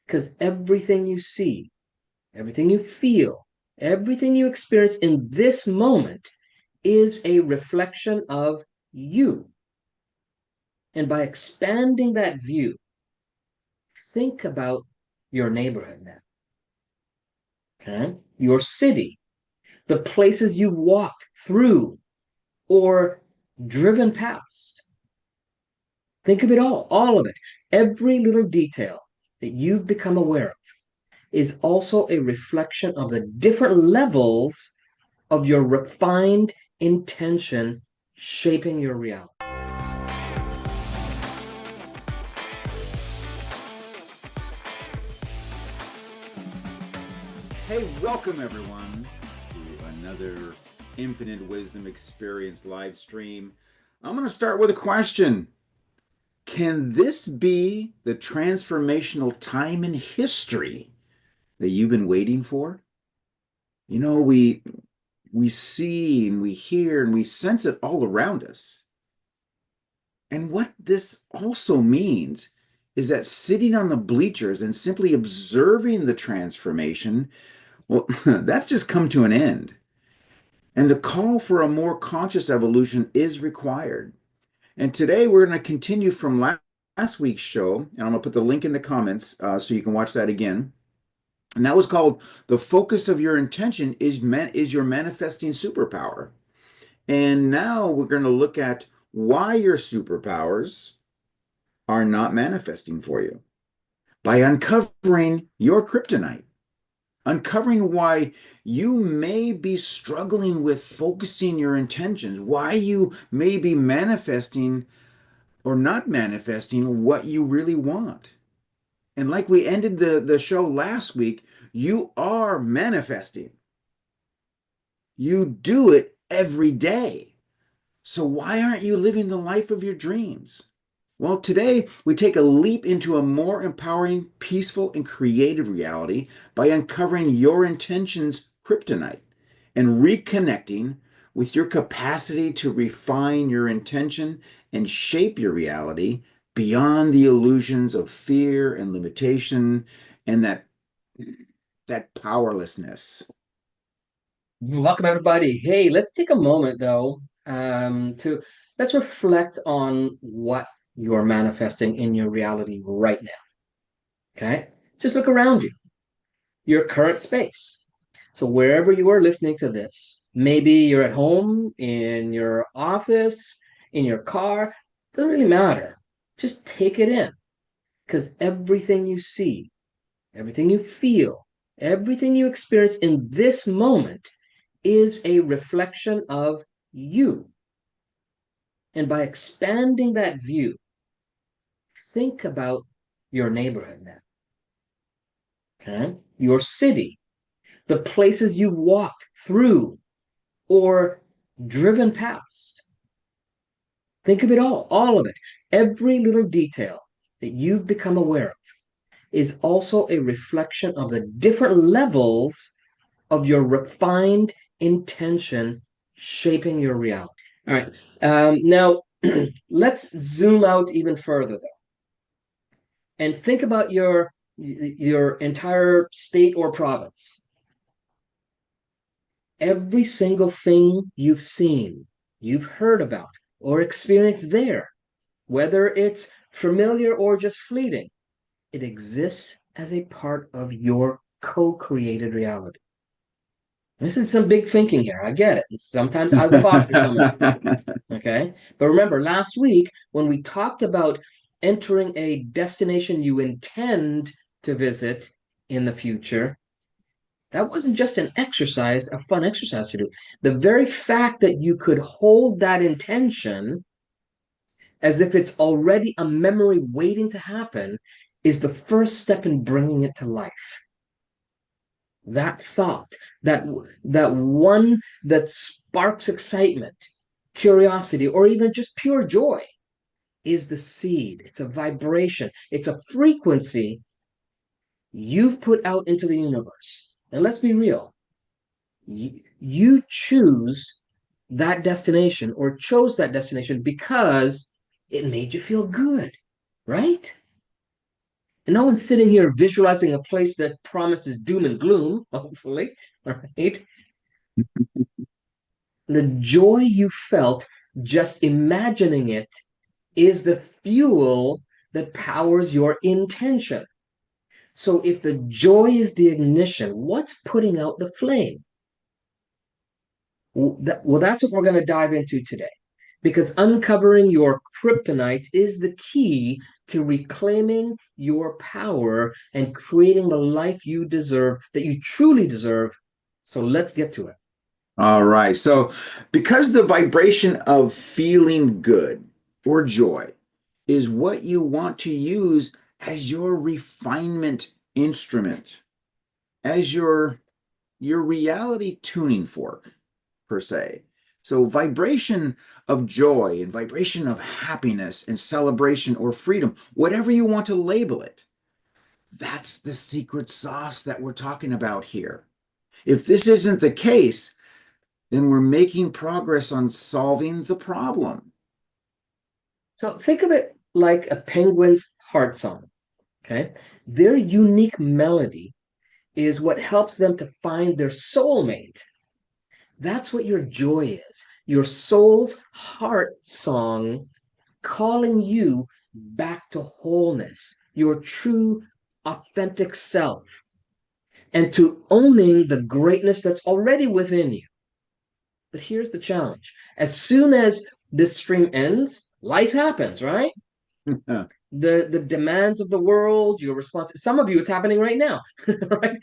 Because everything you see, everything you feel, everything you experience in this moment is a reflection of you. And by expanding that view, think about your neighborhood now, okay? Your city, the places you've walked through or driven past. Think of it all of it. Every little detail that you've become aware of is also a reflection of the different levels of your refined intention shaping your reality. Hey, welcome everyone to another Infinite Wisdom Experience live stream. I'm going to start with a question. Can this be the transformational time in history that you've been waiting for? You know, we see and we hear and we sense it all around us. And what this also means is that sitting on the bleachers and simply observing the transformation, well, that's just come to an end. And the call for a more conscious evolution is required. And today we're going to continue from last week's show, and I'm going to put the link in the comments so you can watch that again. And that was called "The Focus of Your Intention is Your Manifesting Superpower." And now we're going to look at why your superpowers are not manifesting for you by uncovering your kryptonite. Uncovering why you may be struggling with focusing your intentions, why you may be manifesting or not manifesting what you really want. And like we ended the show last week, you are manifesting. You do it every day. So why aren't you living the life of your dreams? Well, today we take a leap into a more empowering, peaceful, and creative reality by uncovering your intentions' kryptonite and reconnecting with your capacity to refine your intention and shape your reality beyond the illusions of fear and limitation and that powerlessness. Welcome, everybody. Hey, let's take a moment, though, to let's reflect on what you're manifesting in your reality right now. Okay? Just look around you, your current space. So, wherever you are listening to this, maybe you're at home, in your office, in your car, doesn't really matter. Just take it in because everything you see, everything you feel, everything you experience in this moment is a reflection of you. And by expanding that view, think about your neighborhood now, okay? Your city, the places you've walked through or driven past. Think of it all of it. Every little detail that you've become aware of is also a reflection of the different levels of your refined intention shaping your reality. All right. Now, let's zoom out even further, though, and think about your entire state or province. Every single thing you've seen, you've heard about, or experienced there, whether it's familiar or just fleeting, it exists as a part of your co-created reality. This is some big thinking here. I get it. It's sometimes out of the box for some of you. Okay. But remember, last week, when we talked about entering a destination you intend to visit in the future, that wasn't just an exercise, a fun exercise to do. The very fact that you could hold that intention as if it's already a memory waiting to happen is the first step in bringing it to life. That thought, that one that sparks excitement, curiosity, or even just pure joy is the seed. It's a vibration, it's a frequency you've put out into the universe. And let's be real, you choose that destination or chose that destination because it made you feel good, right? And no one's sitting here visualizing a place that promises doom and gloom, hopefully, right? The joy you felt just imagining it is the fuel that powers your intention. So if the joy is the ignition, what's putting out the flame? Well, that's what we're going to dive into today. Because uncovering your kryptonite is the key to reclaiming your power and creating the life you deserve, that you truly deserve. So let's get to it. All right. So, because the vibration of feeling good or joy is what you want to use as your refinement instrument, as your reality tuning fork, per se. So, vibration of joy and vibration of happiness and celebration or freedom, whatever you want to label it, that's the secret sauce that we're talking about here. If this isn't the case, then we're making progress on solving the problem. So think of it like a penguin's heart song. Okay. Their unique melody is what helps them to find their soulmate. That's what your joy is. Your soul's heart song calling you back to wholeness, your true, authentic self, and to owning the greatness that's already within you. But here's the challenge: as soon as this stream ends, life happens, right? The demands of the world, your response. Some of you, it's happening right now, right?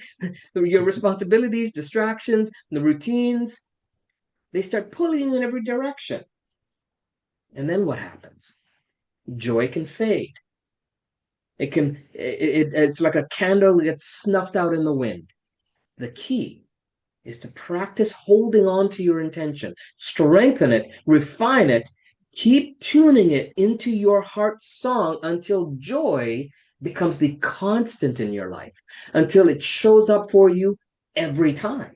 Your responsibilities, distractions, the routines, they start pulling you in every direction. And then what happens? Joy can fade. It's like a candle that gets snuffed out in the wind. The key is to practice holding on to your intention, strengthen it, refine it, keep tuning it into your heart's song until joy becomes the constant in your life, until it shows up for you every time.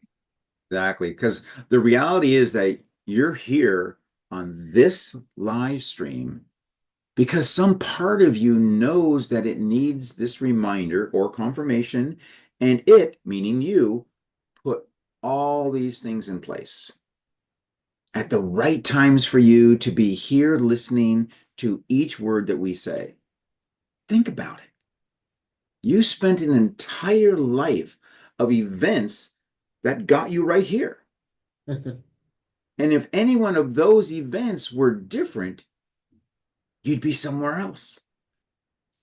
Exactly. Because the reality is that you're here on this live stream because some part of you knows that it needs this reminder or confirmation, and it, meaning you, put all these things in place at the right times for you to be here listening to each word that we say. Think about it. You spent an entire life of events that got you right here. And if any one of those events were different, you'd be somewhere else,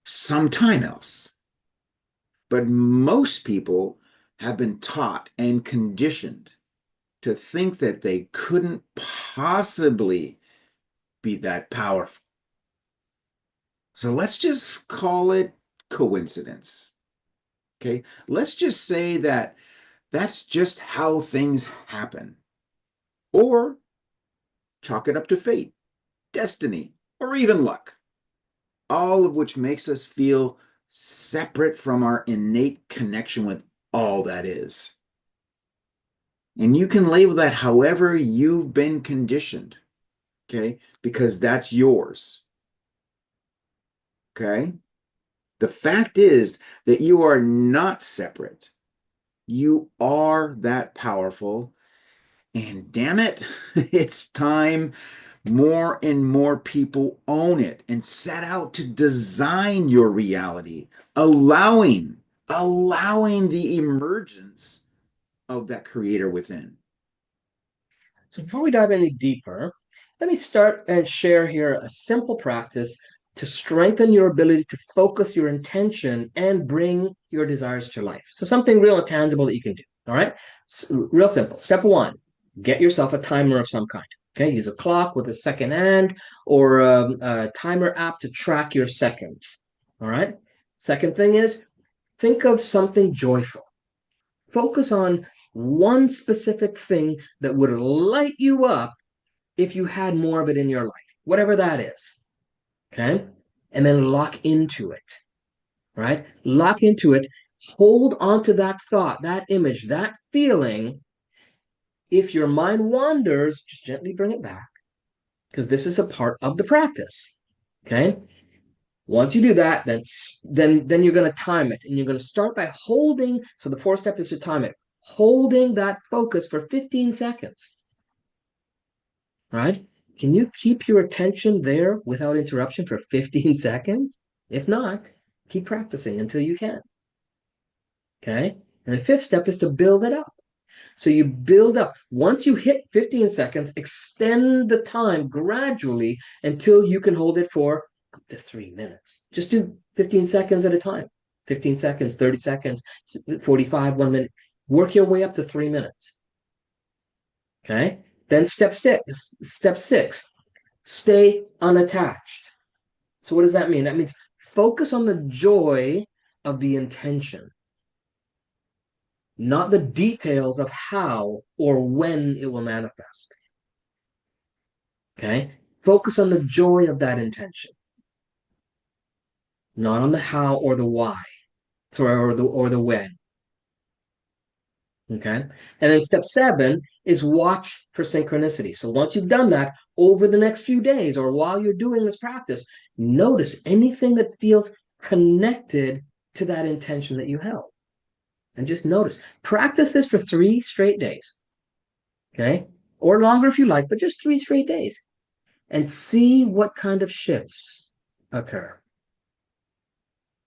sometime else. But most people have been taught and conditioned to think that they couldn't possibly be that powerful. So let's just call it coincidence. Okay. Let's just say that that's just how things happen. Or chalk it up to fate, destiny, or even luck. All of which makes us feel separate from our innate connection with all that is. And you can label that however you've been conditioned, okay? Because that's yours, okay? The fact is that you are not separate. You are that powerful. And damn it, it's time more and more people own it and set out to design your reality, allowing the emergence of that creator within. So before we dive any deeper, let me start and share here a simple practice to strengthen your ability to focus your intention and bring your desires to life. So something real and tangible that you can do. All right. Real simple. Step one, get yourself a timer of some kind. Okay. Use a clock with a second hand or a timer app to track your seconds. All right. Second thing is think of something joyful. Focus on one specific thing that would light you up if you had more of it in your life, whatever that is. Okay. And then lock into it, right? Lock into it. Hold on to that thought, that image, that feeling. If your mind wanders, just gently bring it back because this is a part of the practice. Okay. Once you do that, then you're going to time it, and you're going to start by holding. So the fourth step is to time it, holding that focus for 15 seconds. Right? Can you keep your attention there without interruption for 15 seconds? If not, keep practicing until you can. Okay. And the fifth step is to build it up. So you build up. Once you hit 15 seconds, extend the time gradually until you can hold it for up to 3 minutes. Just do 15 seconds at a time. 15 seconds, 30 seconds, 45, 1 minute. Work your way up to 3 minutes. Okay. Then step six, stay unattached. So what does that mean? That means focus on the joy of the intention, not the details of how or when it will manifest. Okay? Focus on the joy of that intention, not on the how or the why, or the when. Okay? And then step seven is watch for synchronicity. So once you've done that, over the next few days or while you're doing this practice, notice anything that feels connected to that intention that you held. And just notice. Practice this for 3 straight days. Okay? Or longer if you like, but just 3 straight days. And see what kind of shifts occur.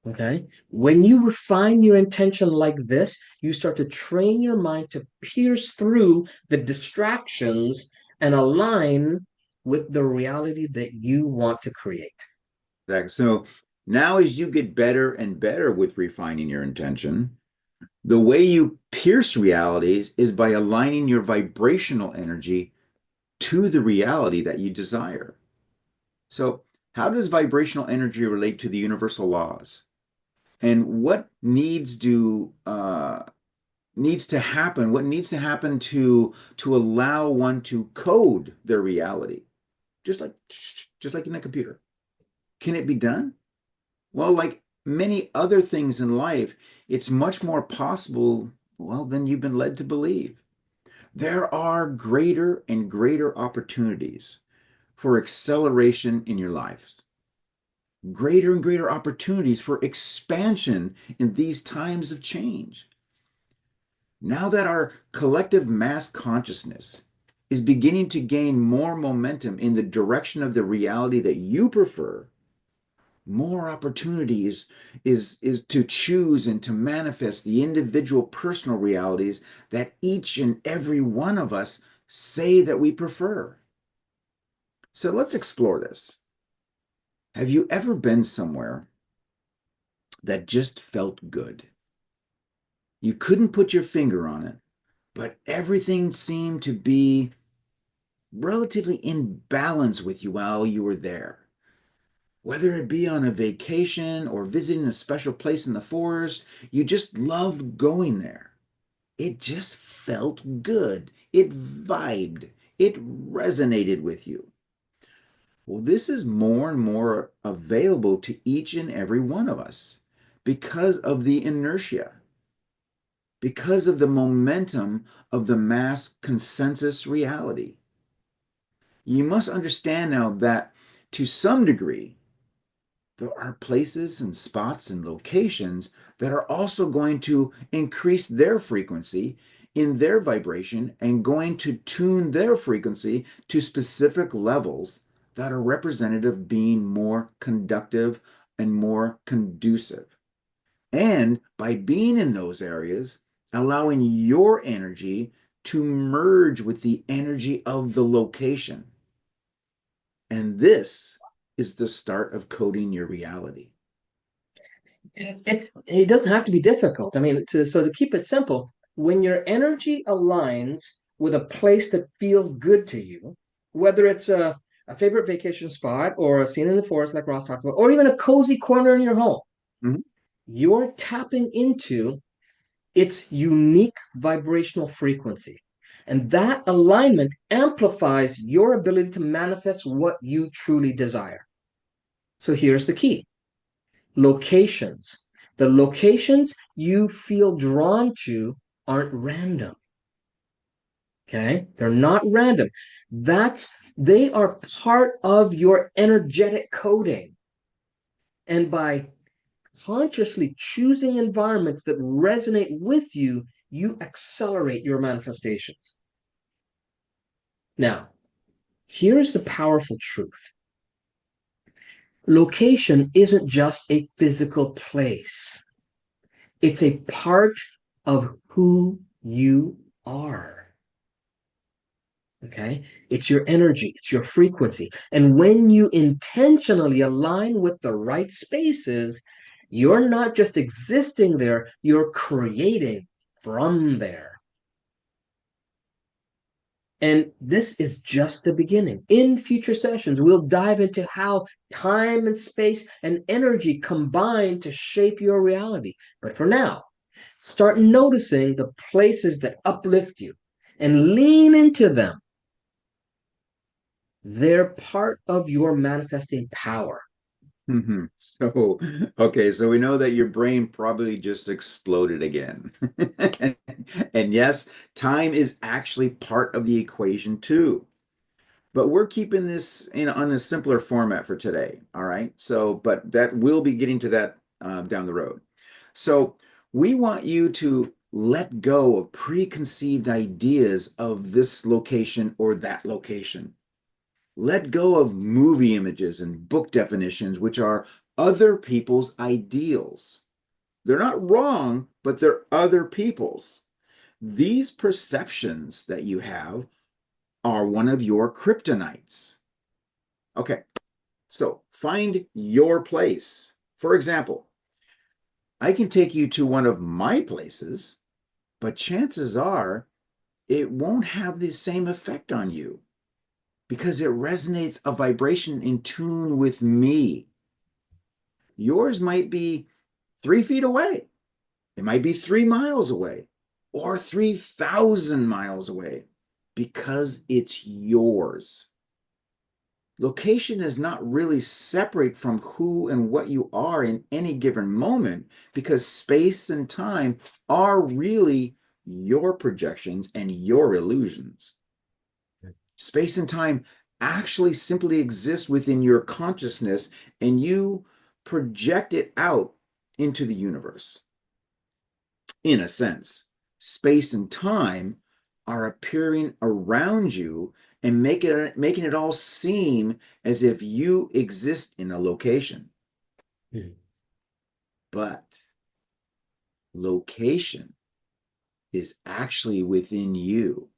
Okay? When you refine your intention like this, you start to train your mind to pierce through the distractions and align with the reality that you want to create. So now, as you get better and better with refining your intention, the way you pierce realities is by aligning your vibrational energy to the reality that you desire. So, how does vibrational energy relate to the universal laws? And what needs to happen? What needs to happen to allow one to code their reality, just like in a computer? Can it be done? Well, like many other things in life, it's much more possible, well, than you've been led to believe. There are greater and greater opportunities for acceleration in your lives, greater and greater opportunities for expansion in these times of change. Now that our collective mass consciousness is beginning to gain more momentum in the direction of the reality that you prefer, more opportunity is to choose and to manifest the individual personal realities that each and every one of us say that we prefer. So let's explore this. Have you ever been somewhere that just felt good? You couldn't put your finger on it, but everything seemed to be relatively in balance with you while you were there. Whether it be on a vacation or visiting a special place in the forest, you just loved going there. It just felt good. It vibed. It resonated with you. Well, this is more and more available to each and every one of us because of the inertia, because of the momentum of the mass consensus reality. You must understand now that to some degree, there are places and spots and locations that are also going to increase their frequency in their vibration and going to tune their frequency to specific levels that are representative of being more conductive and more conducive. And by being in those areas, allowing your energy to merge with the energy of the location. And this is the start of coding your reality. It doesn't have to be difficult. I mean, to keep it simple, when your energy aligns with a place that feels good to you, whether it's a favorite vacation spot or a scene in the forest like Ross talked about, or even a cozy corner in your home, Mhm. you're tapping into its unique vibrational frequency. And that alignment amplifies your ability to manifest what you truly desire. So here's the key: locations. The locations you feel drawn to aren't random. Okay? They're not random. They are part of your energetic coding. And by consciously choosing environments that resonate with you, you accelerate your manifestations. Now, here's the powerful truth. Location isn't just a physical place. It's a part of who you are. Okay? It's your energy, it's your frequency. And when you intentionally align with the right spaces, you're not just existing there, you're creating from there. And this is just the beginning. In future sessions, we'll dive into how time and space and energy combine to shape your reality. But for now, start noticing the places that uplift you and lean into them. They're part of your manifesting power. So, okay, so we know that your brain probably just exploded again. And yes, time is actually part of the equation too. But we're keeping this on a simpler format for today. All right. So, but that we'll be getting to that down the road. So, we want you to let go of preconceived ideas of this location or that location. Let go of movie images and book definitions, which are other people's ideals. They're not wrong, but they're other people's. These perceptions that you have are one of your kryptonites. Okay, so find your place. For example, I can take you to one of my places, but chances are it won't have the same effect on you because it resonates a vibration in tune with me. Yours might be 3 feet away, it might be 3 miles away, or 3,000 miles away because it's yours. Location is not really separate from who and what you are in any given moment because space and time are really your projections and your illusions. Space and time actually simply exist within your consciousness and you project it out into the universe. In a sense, space and time are appearing around you and making it all seem as if you exist in a location. Hmm. But location is actually within you.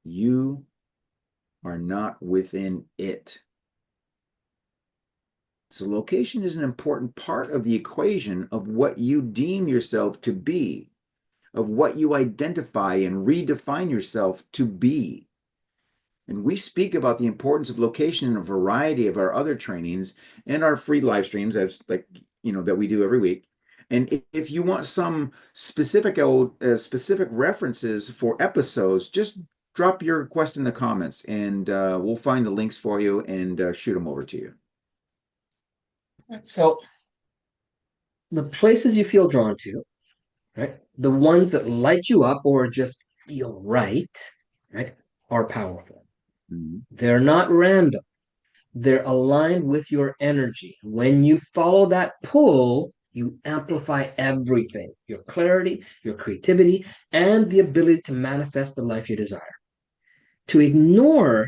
You are not within it. So location is an important part of the equation of what you deem yourself to be, of what you identify and redefine yourself to be. And we speak about the importance of location in a variety of our other trainings and our free live streams, as like that we do every week. And if you want some specific references for episodes, just drop your request in the comments, and we'll find the links for you and shoot them over to you. So, the places you feel drawn to, right? The ones that light you up or just feel right, are powerful. Mhm. They're not random. They're aligned with your energy. When you follow that pull, you amplify everything, your clarity, your creativity, and the ability to manifest the life you desire. To ignore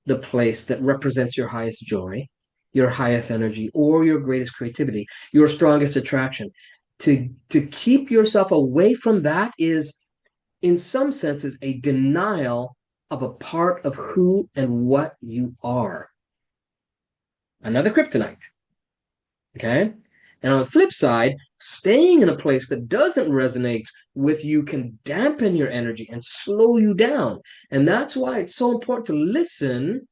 the place that represents your highest joy, your highest energy, or your greatest creativity, your strongest attraction, to keep yourself away from that is, in some senses, a denial of a part of who and what you are. Another kryptonite. Okay. And on the flip side, staying in a place that doesn't resonate with you can dampen your energy and slow you down. And that's why it's so important to listen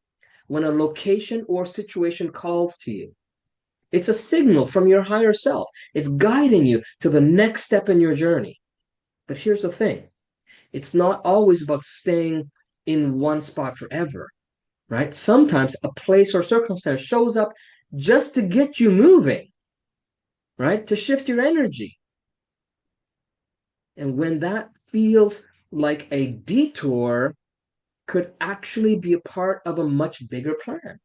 when a location or situation calls to you. It's a signal from your higher self, it's guiding you to the next step in your journey. But here's the thing, it's not always about staying in one spot forever, right? Sometimes a place or circumstance shows up just to get you moving, right? To shift your energy. And when that feels like a detour, could actually be a part of a much bigger plan.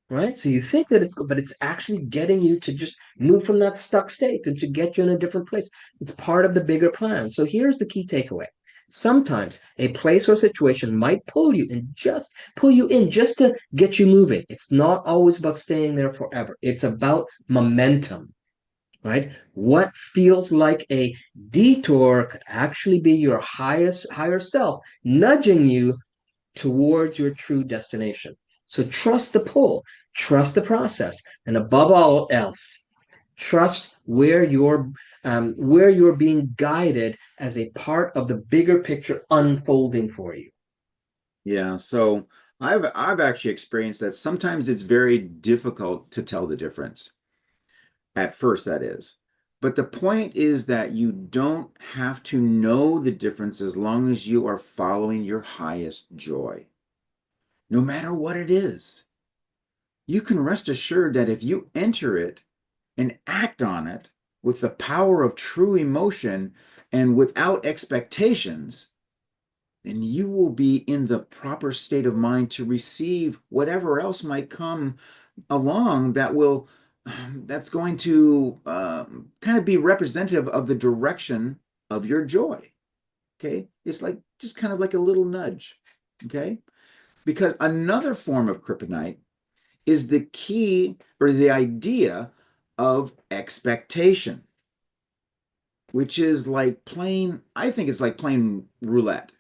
right? So you think that but it's actually getting you to just move from that stuck state and to get you in a different place. It's part of the bigger plan. So here's the key takeaway. Sometimes a place or situation might pull you in just to get you moving. It's not always about staying there forever. It's about momentum, right? What feels like a detour could actually be your higher self nudging you towards your true destination. So trust the pull, trust the process, and above all else, trust where you're being guided as a part of the bigger picture unfolding for you. Yeah, so I've actually experienced that sometimes it's very difficult to tell the difference. At first, that is. But the point is that you don't have to know the difference as long as you are following your highest joy, no matter what it is. You can rest assured that if you enter it and act on it with the power of true emotion and without expectations, then you will be in the proper state of mind to receive whatever else might come along that's going to kind of be representative of the direction of your joy. Okay, it's like just kind of like a little nudge. Okay, because another form of kryptonite is the key or the idea of expectation, which is like playing, I think it's like playing roulette.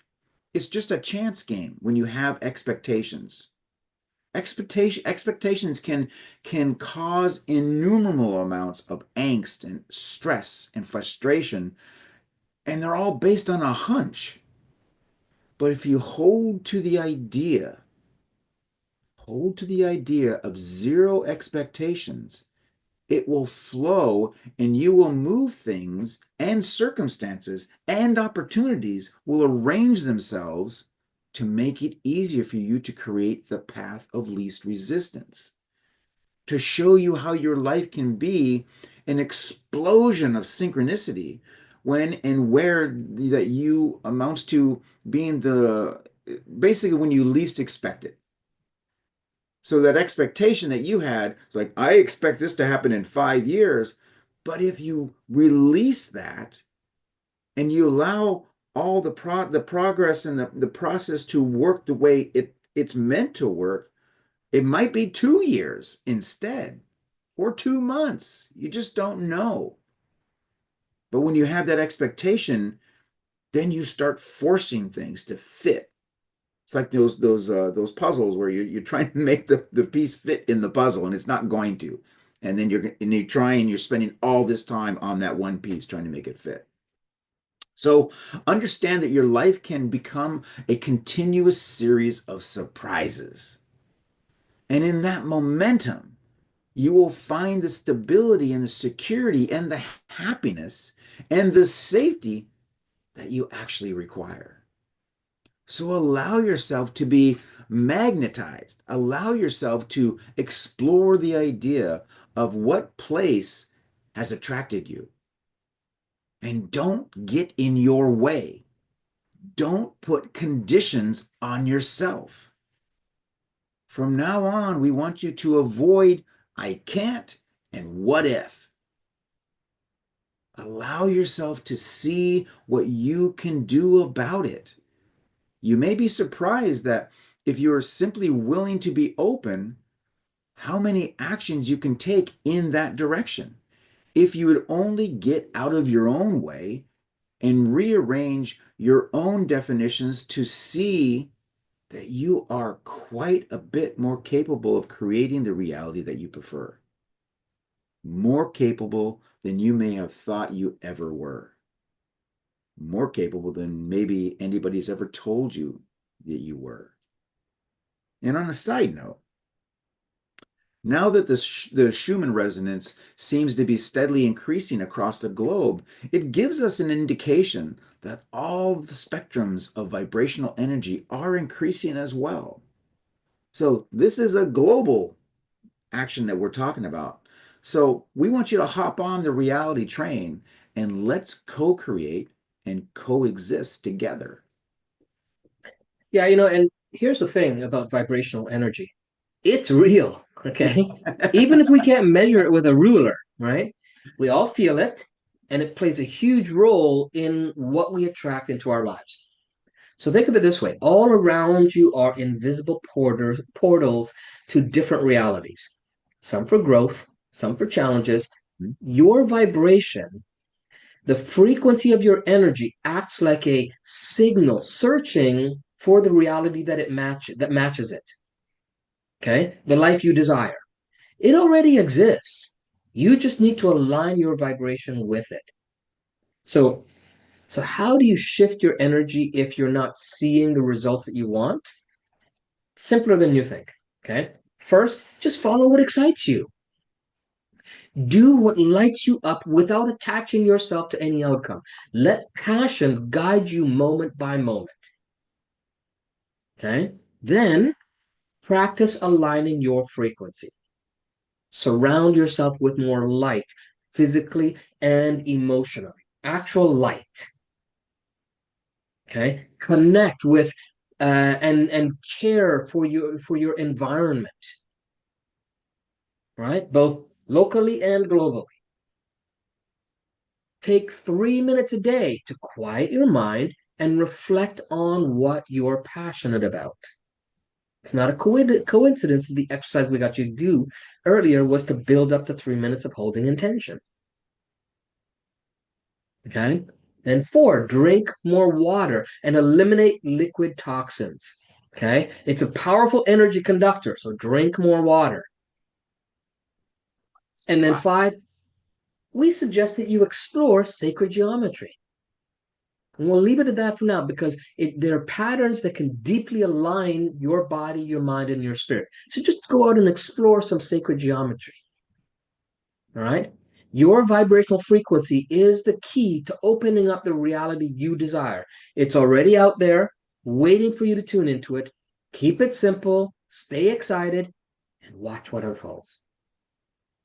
It's just a chance game when you have expectations. Expectations can cause innumerable amounts of angst and stress and frustration, and they're all based on a hunch. But if you hold to the idea of zero expectations, it will flow and you will move things and circumstances and opportunities will arrange themselves to make it easier for you to create the path of least resistance, to show you how your life can be an explosion of synchronicity when and where that you amounts to being the basically when you least expect it. So that expectation that you had, it's like, I expect this to happen in 5 years. But if you release that and you allow all the progress and the process to work the way it's meant to work, it might be 2 years instead, or 2 months. You just don't know. But when you have that expectation, then you start forcing things to fit. It's like those puzzles where you're trying to make the piece fit in the puzzle and it's not going to. And then you're trying, you're spending all this time on that one piece trying to make it fit. So understand that your life can become a continuous series of surprises. And in that momentum, you will find the stability and the security and the happiness and the safety that you actually require. So allow yourself to be magnetized. Allow yourself to explore the idea of what place has attracted you. And don't get in your way. Don't put conditions on yourself. From now on, we want you to avoid I can't and what if. Allow yourself to see what you can do about it. You may be surprised that if you are simply willing to be open, how many actions you can take in that direction. If you would only get out of your own way and rearrange your own definitions to see that you are quite a bit more capable of creating the reality that you prefer. More capable than you may have thought you ever were. More capable than maybe anybody's ever told you that you were. And on a side note, now that the Schumann resonance seems to be steadily increasing across the globe, it gives us an indication that all the spectrums of vibrational energy are increasing as well. So this is a global action that we're talking about. So we want you to hop on the reality train and let's co-create and coexist together. Yeah, and here's the thing about vibrational energy. It's real. Okay. Even if we can't measure it with a ruler, right? We all feel it, and it plays a huge role in what we attract into our lives. So think of it this way: all around you are invisible portals to different realities, some for growth, some for challenges. Your vibration, the frequency of your energy, acts like a signal searching for the reality that matches it. Okay? The life you desire. It already exists. You just need to align your vibration with it. So, so how do you shift your energy if you're not seeing the results that you want? Simpler than you think. Okay. First, just follow what excites you. Do what lights you up without attaching yourself to any outcome. Let passion guide you moment by moment. Okay. Then practice aligning your frequency. Surround yourself with more light, physically and emotionally. Actual light. Okay. Connect with and care for your environment, right? Both locally and globally. Take 3 minutes a day to quiet your mind and reflect on what you're passionate about. It's not a coincidence that the exercise we got you to do earlier was to build up to 3 minutes of holding intention. Okay. And four, drink more water and eliminate liquid toxins. Okay. It's a powerful energy conductor, so drink more water. And then Wow. five, we suggest that you explore sacred geometry. And we'll leave it at that for now because there are patterns that can deeply align your body, your mind, and your spirit. So just go out and explore some sacred geometry. All right. Your vibrational frequency is the key to opening up the reality you desire. It's already out there, waiting for you to tune into it. Keep it simple, stay excited, and watch what unfolds.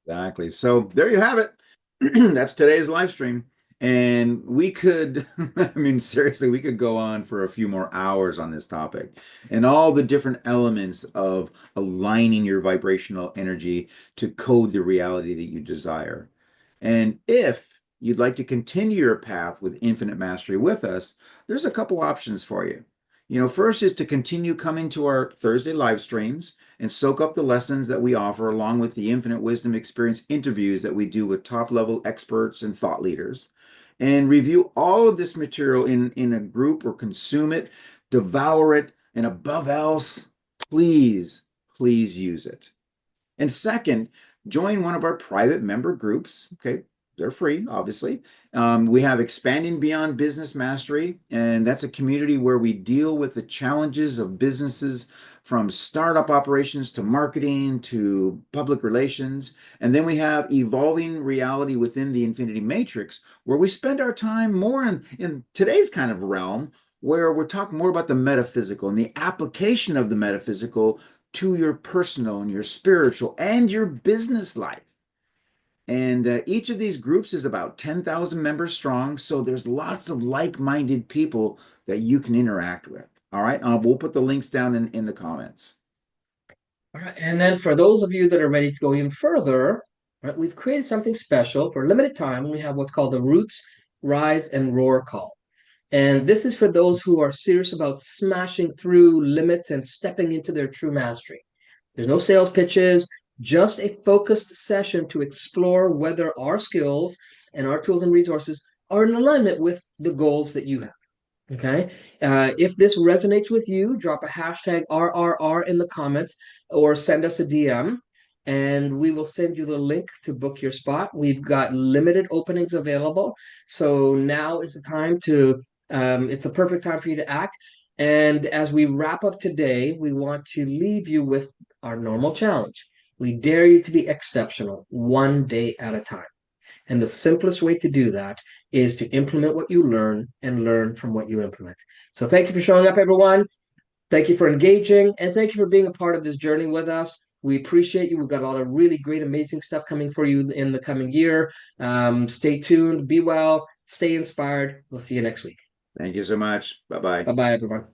Exactly. So there you have it. That's today's live stream. And we could, I mean, seriously, we could go on for a few more hours on this topic and all the different elements of aligning your vibrational energy to code the reality that you desire. And if you'd like to continue your path with infinite mastery with us, there's a couple options for you. First is to continue coming to our Thursday live streams and soak up the lessons that we offer, along with the Infinite Wisdom Experience interviews that we do with top level experts and thought leaders, and review all of this material in a group or consume it, devour it, and above else, please, please use it. And second, join one of our private member groups. Okay, they're free, obviously. We have Expanding Beyond Business Mastery, and that's a community where we deal with the challenges of businesses from startup operations to marketing to public relations. And then we have Evolving Reality Within the Infinity Matrix, where we spend our time more in today's kind of realm, where we're talking more about the metaphysical and the application of the metaphysical to your personal and your spiritual and your business life. And each of these groups is about 10,000 members strong. So there's lots of like-minded people that you can interact with. All right. We'll put the links down in the comments. All right. And then for those of you that are ready to go even further, right, we've created something special for a limited time. We have what's called the Roots, Rise, and Roar Call. And this is for those who are serious about smashing through limits and stepping into their true mastery. There's no sales pitches, just a focused session to explore whether our skills and our tools and resources are in alignment with the goals that you have. Okay. If this resonates with you, drop a hashtag RRR in the comments or send us a DM and we will send you the link to book your spot. We've got limited openings available. So now is the time it's a perfect time for you to act. And as we wrap up today, we want to leave you with our normal challenge. We dare you to be exceptional one day at a time. And the simplest way to do that is to implement what you learn and learn from what you implement. So thank you for showing up, everyone. Thank you for engaging and thank you for being a part of this journey with us. We appreciate you. We've got a lot of really great, amazing stuff coming for you in the coming year. Stay tuned, be well, stay inspired. We'll see you next week. Thank you so much. Bye-bye. Bye bye, everyone.